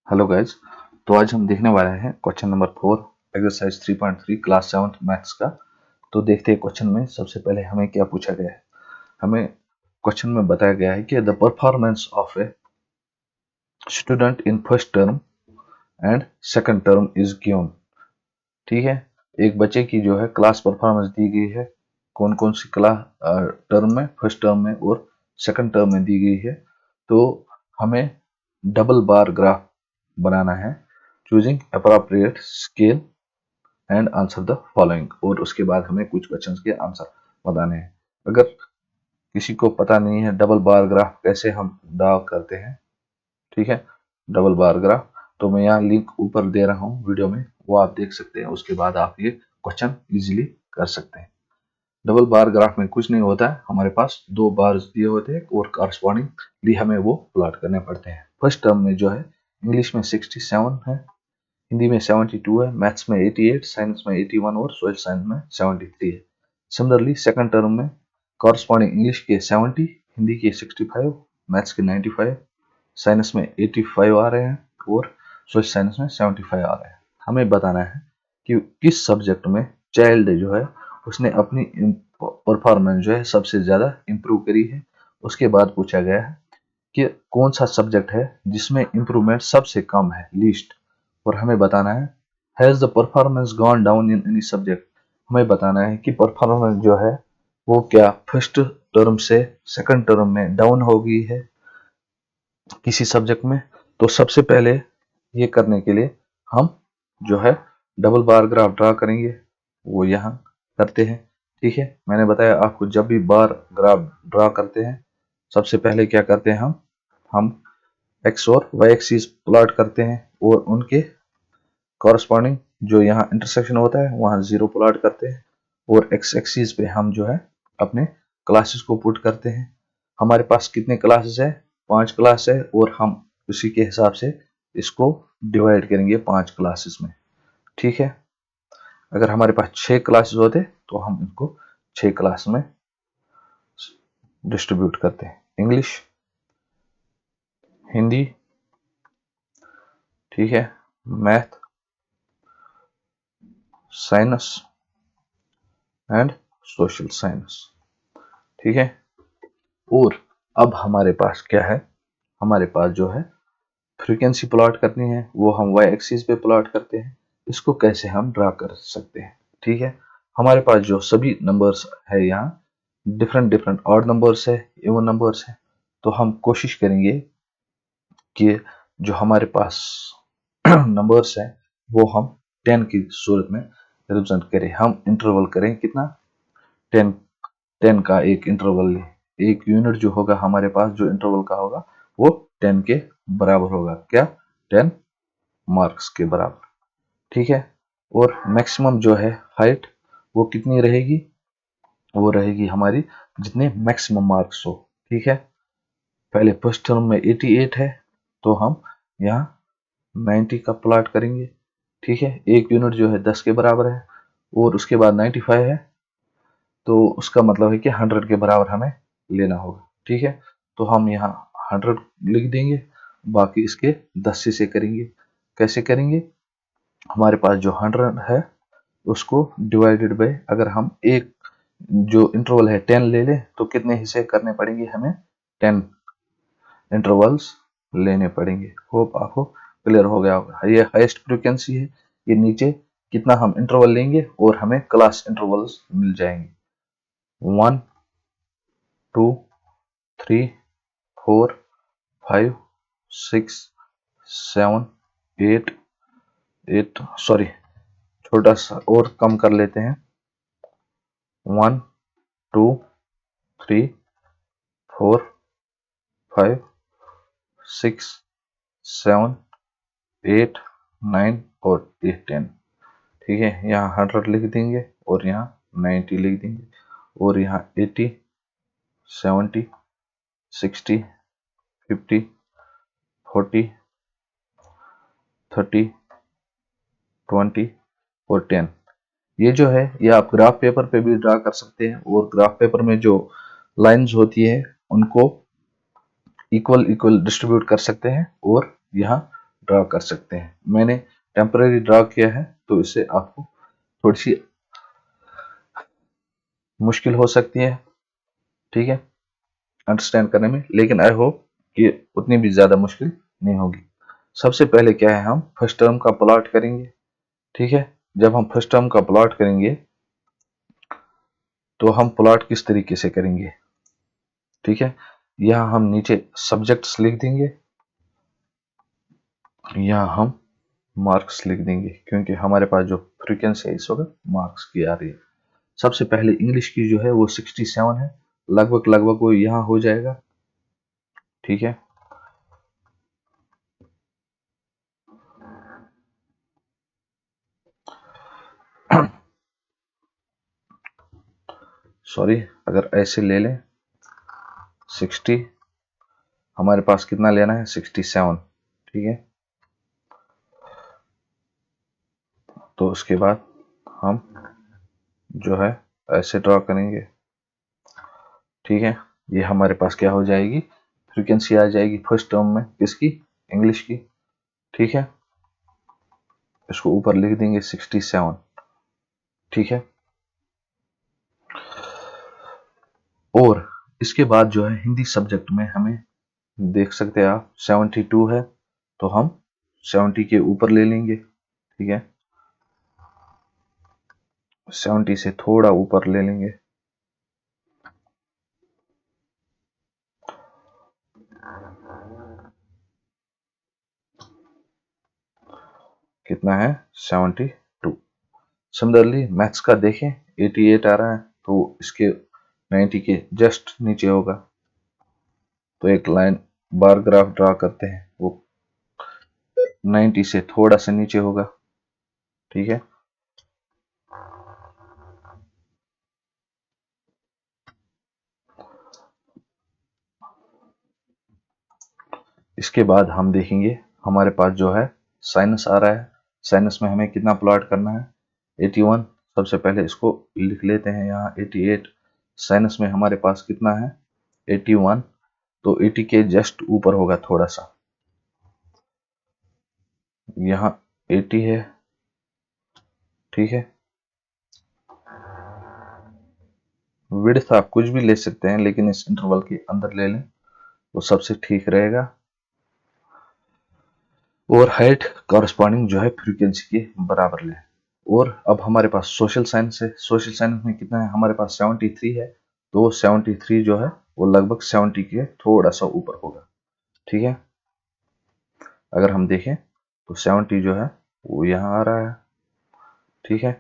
Hello guys. तो आज हम देखने वाले हैं question number 4 exercise 3.3 class 7 maths का। तो देखते हैं क्वेश्चन में सबसे पहले हमें क्या पूछा गया है। हमें क्वेश्चन में बताया गया है कि the performance of a student in first term and second term is given. ठीक है, एक बच्चे की जो है क्लास परफॉर्मेंस दी गई है, कौन कौन सी क्लास टर्म में, फर्स्ट टर्म में और सेकंड टर्म में दी गई है। तो हमें डबल बार ग्राफ बनाना है। Choosing appropriate scale and answer the following, और उसके बाद हमें कुछ क्वेश्चंस के आंसर बताने हैं। अगर किसी को पता नहीं है डबल बार ग्राफ कैसे हम ड्रा करते हैं, ठीक है, डबल बार ग्राफ, तो मैं यहाँ लिंक ऊपर दे रहा हूँ वीडियो में, वो आप देख सकते हैं। उसके बाद आप ये क्वेश्चन इजीली कर सकते हैं। डबल बार ग्राफ में कुछ नहीं होता है, हमारे पास दो बार्स दिए होते हैं और कॉरस्पॉन्डिंगली हमें वो प्लॉट करने पड़ते हैं। फर्स्ट टर्म में जो है इंग्लिश में 67 है, हिंदी में 72 है, मैथ्स में 88, साइंस में 81 और सोशल साइंस में 73 है। सिमिलरली सेकंड टर्म में कॉरस्पॉन्डिंग इंग्लिश के 70, हिंदी के 65, मैथ्स के 95, साइंस में 85 आ रहे हैं और सोशल साइंस में 75 आ रहे हैं। हमें बताना है कि किस सब्जेक्ट में चाइल्ड जो है उसने अपनी परफॉर्मेंस जो है सबसे ज़्यादा इम्प्रूव करी है। उसके बाद पूछा गया है कि कौन सा सब्जेक्ट है जिसमें इम्प्रूवमेंट सबसे कम है, लीस्ट, और हमें बताना है has the performance gone down in any subject. हमें बताना है कि परफॉर्मेंस जो है वो क्या फर्स्ट टर्म से सेकंड टर्म में डाउन हो गई है किसी सब्जेक्ट में। तो सबसे पहले ये करने के लिए हम जो है डबल बार ग्राफ ड्रा करेंगे, वो यहाँ करते हैं। ठीक है, मैंने बताया आपको जब भी बार ग्राफ ड्रा करते हैं सबसे पहले क्या करते हैं, हम एक्स और वाई एक्सिस प्लॉट करते हैं और उनके कॉरस्पॉन्डिंग जो यहाँ इंटरसेक्शन होता है वहाँ जीरो प्लॉट करते हैं, और एक्स एक्सिस पे हम जो है अपने क्लासेस को पुट करते हैं। हमारे पास कितने क्लासेस है, 5 क्लास है, और हम उसी के हिसाब से इसको डिवाइड करेंगे 5 क्लासेस में। ठीक है, अगर हमारे पास 6 क्लासेस होते तो हम इनको 6 क्लास में डिस्ट्रीब्यूट करते हैं। इंग्लिश, हिंदी, ठीक है, math, science and social science. ठीक है, और अब हमारे पास क्या है, हमारे पास जो है फ्रीक्वेंसी प्लॉट करनी है, वो हम वाई एक्सिस पे प्लॉट करते हैं। इसको कैसे हम ड्रा कर सकते हैं। ठीक है, हमारे पास जो सभी नंबर्स है यहाँ डिफरेंट डिफरेंट ऑड नंबर्स है, इवन नंबर्स है। तो हम कोशिश करेंगे कि जो हमारे पास नंबर्स है वो हम 10 की सूरत में रिप्रेजेंट करें। हम इंटरवल करें कितना, 10 10 का एक इंटरवल लें। एक यूनिट जो होगा हमारे पास जो इंटरवल का होगा वो 10 के बराबर होगा, क्या, 10 मार्क्स के बराबर। ठीक है, और मैक्सिमम जो है हाइट वो कितनी रहेगी, वो रहेगी हमारी जितने मैक्सिमम मार्क्स हो। ठीक है, पहले फर्स्ट टर्म में 88 है तो हम यहाँ 90 का प्लॉट करेंगे। ठीक है, एक यूनिट जो है 10 के बराबर है, और उसके बाद 95 है तो उसका मतलब है कि 100 के बराबर हमें लेना होगा। ठीक है, तो हम यहाँ 100 लिख देंगे, बाकी इसके 10 से करेंगे। कैसे करेंगे, हमारे पास जो 100 है उसको डिवाइडेड बाय, अगर हम एक जो इंटरवल है 10 ले लें तो कितने हिस्से करने पड़ेंगे, हमें 10 इंटरवल्स लेने पड़ेंगे। होप आपको क्लियर हो गया होगा। ये हाईएस्ट फ्रीक्वेंसी है, ये नीचे कितना हम इंटरवल लेंगे और हमें क्लास इंटरवल्स मिल जाएंगे। 1 2 3 4 5 6 7 8 8 सॉरी, छोटा सा और कम कर लेते हैं, 1 2 3 4 5 6 7 8 9 और 10। ठीक है, यहाँ 100 लिख देंगे और यहाँ 90 लिख देंगे, और यहाँ 80 70 60 50 40 30 20 और 10। ये जो है ये आप ग्राफ पेपर पे भी ड्रा कर सकते हैं, और ग्राफ पेपर में जो लाइंस होती है उनको इक्वल इक्वल डिस्ट्रीब्यूट कर सकते हैं, और यहाँ ड्रा कर सकते हैं। मैंने टेम्पररी ड्रा किया है तो इससे आपको थोड़ी सी मुश्किल हो सकती है, ठीक है, अंडरस्टैंड करने में, लेकिन आई होप कि उतनी भी ज़्यादा मुश्किल नहीं होगी। सबसे पहले क्या है, हम फर्स्ट टर्म का प्लॉट करेंगे, ठीक है। जब हम फर्स्ट टर्म का प्लॉट करेंगे तो हम प्लॉट किस तरीके से करेंगे, ठीक है। यहाँ हम नीचे सब्जेक्ट्स लिख देंगे, यहाँ हम मार्क्स लिख देंगे, क्योंकि हमारे पास जो फ्रीक्वेंसी है इस वक्त मार्क्स की आ रही है। सबसे पहले इंग्लिश की जो है वो 67 है, लगभग लगभग वो यहाँ हो जाएगा, ठीक है। सॉरी, अगर ऐसे ले लें 60, हमारे पास कितना लेना है 67, ठीक है। तो उसके बाद हम जो है ऐसे ड्रॉ करेंगे, ठीक है। ये हमारे पास क्या हो जाएगी, फ्रीक्वेंसी आ जाएगी फर्स्ट टर्म में, किसकी, इंग्लिश की, ठीक है। इसको ऊपर लिख देंगे 67, ठीक है। और इसके बाद जो है हिंदी सब्जेक्ट में हमें देख सकते हैं आप 72 है, तो हम 70 के ऊपर ले लेंगे, ठीक है, 70 से थोड़ा ऊपर ले लेंगे, कितना है 72। सिमिलरली मैथ्स का देखें 88 आ रहा है, तो इसके 90 के जस्ट नीचे होगा, तो एक लाइन बार ग्राफ ड्रा करते हैं, वो 90 से थोड़ा सा नीचे होगा, ठीक है। इसके बाद हम देखेंगे हमारे पास जो है साइनस आ रहा है, साइनस में हमें कितना प्लॉट करना है 81। सबसे पहले इसको लिख लेते हैं यहाँ 88, साइनस में हमारे पास कितना है 81, तो 80 के जस्ट ऊपर होगा थोड़ा सा, यहाँ 80 है, ठीक है। विड्थ आप कुछ भी ले सकते हैं, लेकिन इस इंटरवल के अंदर ले लें वो सबसे ठीक रहेगा। और हाइट कॉरस्पॉन्डिंग जो है फ्रीक्वेंसी के बराबर लें। और अब हमारे पास सोशल साइंस है, सोशल साइंस में कितना है, हमारे पास 73 है, तो 73 जो है वो लगभग 70 के थोड़ा सा ऊपर होगा, ठीक है। अगर हम देखें तो 70 जो है वो यहाँ आ रहा है, ठीक है।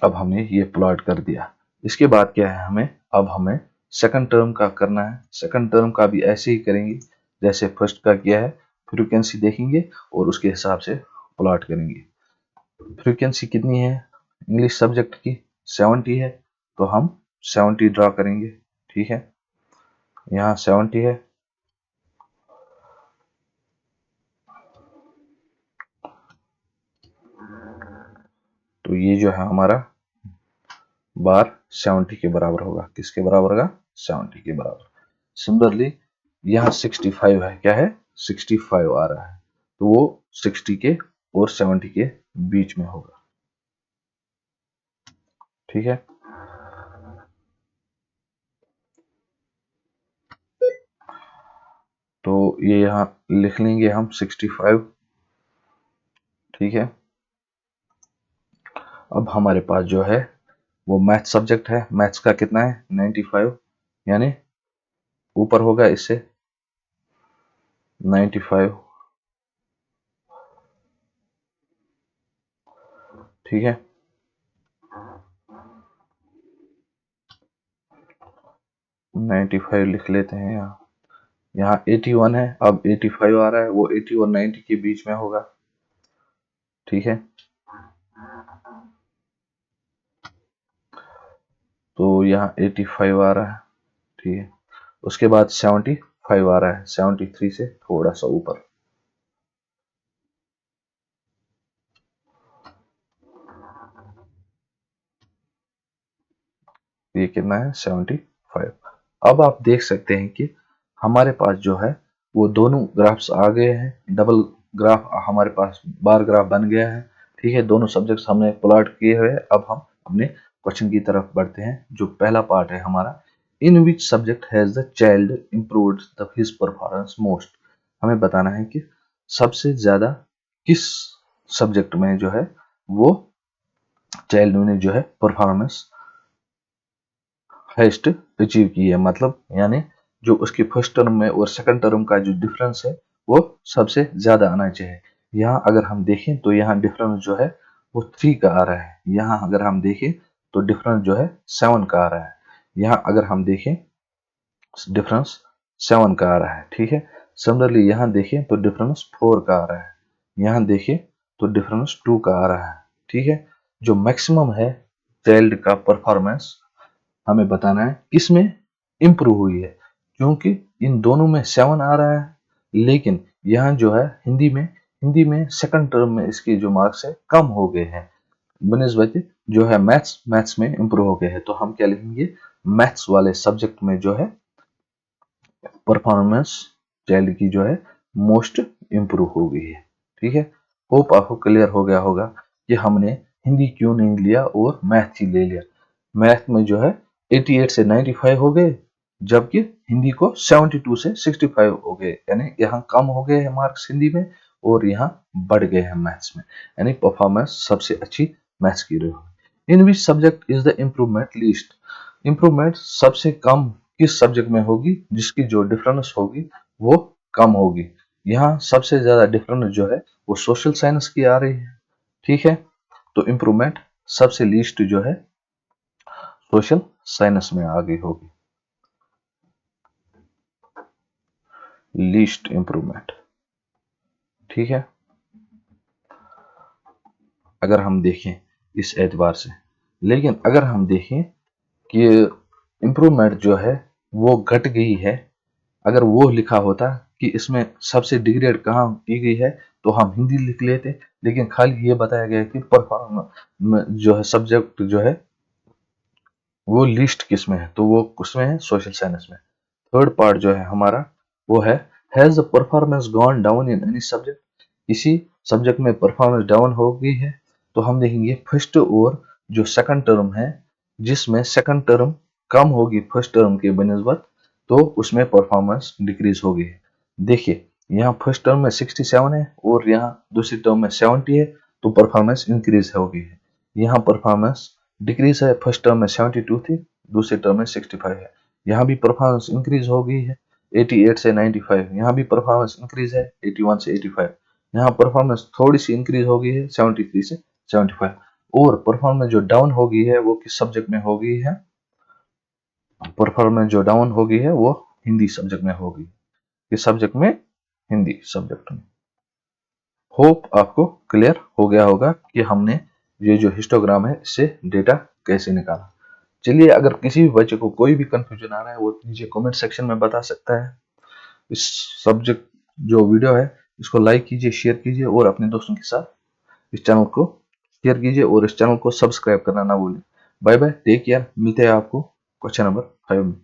अब हमने ये प्लॉट कर दिया। इसके बाद क्या है, हमें सेकंड टर्म का करना है। सेकंड टर्म का भी ऐसे ही करेंगे जैसे फर्स्ट का किया है, फ्रीक्वेंसी देखेंगे और उसके हिसाब से प्लॉट करेंगे। फ्रीक्वेंसी कितनी है इंग्लिश सब्जेक्ट की, 70 है, तो हम 70 ड्रा करेंगे, ठीक है। यहाँ 70 है, तो ये जो है हमारा बार 70 के बराबर होगा, किसके बराबर होगा 70 के बराबर। सिमिलरली यहाँ 65 है, क्या है 65 आ रहा है, तो वो 60 के और 70 के बीच में होगा, ठीक है। तो ये यहाँ लिख लेंगे हम 65, ठीक है। अब हमारे पास जो है वो मैथ सब्जेक्ट है, मैथ्स का कितना है 95, यानी ऊपर होगा इससे 95, ठीक है। 95 लिख लेते हैं यहाँ, यहाँ 81 है, अब 85 आ रहा है, वो 80 और 90 के बीच में होगा, ठीक है। तो यहाँ 85 आ रहा है, ठीक है। उसके बाद 75 आ रहा है, 73 से थोड़ा सा ऊपर, ये कितना है 75। अब आप देख सकते हैं कि हमारे पास जो है वो दोनों ग्राफ्स आ गए हैं, डबल ग्राफ हमारे पास बार ग्राफ बन गया है। ठीक है, दोनों सब्जेक्ट्स हमने प्लॉट किए हुए। अब हम अपने क्वेश्चन की तरफ बढ़ते हैं। जो पहला पार्ट है हमारा, in which subject has the child improved the his performance most. हमें बताना है कि सबसे ज्यादा किस सब्जेक्ट में जो है वो चाइल्ड ने जो है परफॉर्मेंस हाईएस्ट अचीव की है, मतलब यानी जो उसकी फर्स्ट टर्म में और सेकंड टर्म का जो डिफरेंस है वो सबसे ज्यादा आना चाहिए। यहाँ अगर हम देखें तो यहाँ डिफरेंस जो है वो 3 का आ रहा है। यहाँ अगर हम देखें तो डिफरेंस जो है 7 का आ रहा है। यहाँ अगर हम देखें डिफरेंस 7 का आ रहा है। ठीक है, सिमिलरली यहाँ देखें तो डिफरेंस 4 का आ रहा है। यहाँ देखें तो डिफरेंस 2 का आ रहा है। ठीक है, जो मैक्सिमम है चाइल्ड का परफॉर्मेंस हमें बताना है किसमें इंप्रूव हुई है, क्योंकि इन दोनों में 7 आ रहा है, लेकिन यहाँ जो है हिंदी में सेकंड टर्म में इसके जो मार्क्स है कम हो गए हैं बनिस्बत जो है मैथ्स में इंप्रूव हो गए हैं। तो हम क्या लिखेंगे, मैथ्स वाले सब्जेक्ट में जो है परफॉर्मेंस चाइल्ड की जो है मोस्ट इंप्रूव हो गई है। ठीक है, होप आपको क्लियर हो गया होगा कि हमने हिंदी क्यों नहीं लिया और मैथ ही ले लिया। मैथ में जो है 88 से 95 हो गए, जबकि हिंदी को 72 से 65 हो गए, यानी यहाँ कम हो गए हैं मार्क्स हिंदी में और यहाँ बढ़ गए हैं मैथ्स में, यानी परफॉर्मेंस सबसे अच्छी मैथ्स की रही है। In which subject is the improvement least. Improvement सबसे कम किस सब्जेक्ट में होगी, जिसकी जो डिफरेंस होगी वो कम होगी। यहाँ सबसे ज्यादा डिफरेंस जो है वो सोशल साइंस की आ रही है। ठीक है, तो इम्प्रूवमेंट सबसे लीस्ट जो है सोशल साइंस में आ गई होगी, लीस्ट इंप्रूवमेंट। ठीक है, अगर हम देखें इस एतबार से, लेकिन अगर हम देखें कि इंप्रूवमेंट जो है वो घट गई है, अगर वो लिखा होता कि इसमें सबसे डिग्रेड कहाँ की गई है तो हम हिंदी लिख लेते, लेकिन खाली ये बताया गया कि परफॉर्म जो है सब्जेक्ट जो है वो लिस्ट किस में है, तो वो उसमें है सोशल साइंस में। थर्ड पार्ट जो है हमारा वो है, has the performance gone down in any subject. किसी सब्जेक्ट में परफॉर्मेंस डाउन हो गई है तो हम देखेंगे फर्स्ट और जो सेकंड टर्म है, जिसमें सेकंड टर्म कम होगी फर्स्ट टर्म के बनिस्बत, तो उसमें परफॉर्मेंस डिक्रीज होगी। देखिए यहाँ फर्स्ट टर्म में 67 है और यहाँ दूसरी टर्म में 70 है, तो परफॉर्मेंस इंक्रीज होगी। यहाँ परफॉर्मेंस डिक्रीज है, फर्स्ट टर्म में 72 थी, दूसरे टर्म में 65 है। यहाँ भी परफॉर्मेंस इंक्रीज हो गई है 88 से 95। यहाँ भी परफॉर्मेंस इंक्रीज है 81 से 85। यहाँ परफॉर्मेंस थोड़ी सी इंक्रीज हो गई है 73 से 75। और परफॉर्मेंस जो डाउन हो गई है वो किस सब्जेक्ट में हो गई है, परफॉर्मेंस जो डाउन हो गई है वो हिंदी सब्जेक्ट में होगी। किस सब्जेक्ट में, हिंदी सब्जेक्ट में। होप आपको क्लियर हो गया होगा कि हमने ये जो हिस्टोग्राम है इससे डेटा कैसे निकाला। चलिए, अगर किसी भी बच्चे को कोई भी कंफ्यूजन आ रहा है वो नीचे कमेंट सेक्शन में बता सकता है। इस सब्जेक्ट जो वीडियो है इसको लाइक कीजिए, शेयर कीजिए और अपने दोस्तों के साथ इस चैनल को शेयर कीजिए और इस चैनल को सब्सक्राइब करना ना भूलें। बाय बाय, टेक केयर, मिलते हैं आपको क्वेश्चन नंबर 5 में।